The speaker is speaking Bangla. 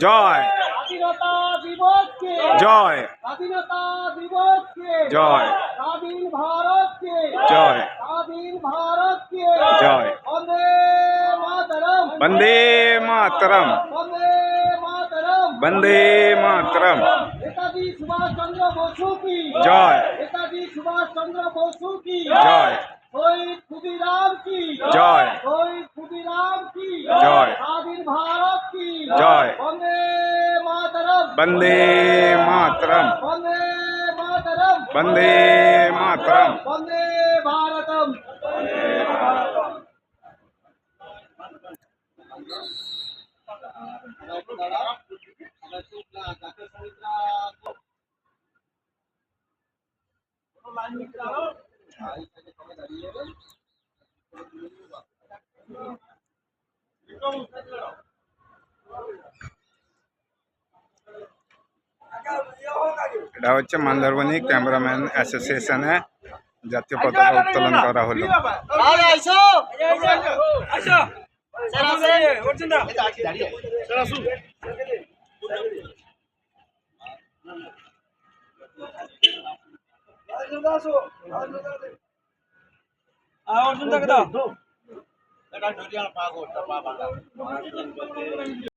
জয় স্বাধীনতা দিবসকে জয় স্বাধীনতা দিবসকে জয় স্বাধীন ভারতকে জয় স্বাধীন ভারতকে জয় বন্দে মাতরম বন্দে মাতরম বন্দে মাতরম বন্দে মাতরম নেতাজি সুভাষ চন্দ্র বসু কি জয় নেতাজি সুভাষ চন্দ্র বসু কি জয় শহীদ ক্ষুদিরাম কি জয় শহীদ ক্ষুদিরাম কি জয় স্বাধীন ভারত কি জয় বন্দে মাতরম বন্দে মাতরম বন্দে মাতরম বন্দে মাতরম বন্দে ভারতম এটা হচ্ছে মন্দারমণি ক্যামেরাম্যান অ্যাসোসিয়েশনে জাতীয় পতাকা উত্তোলন করা হলো। অর্জুন দাও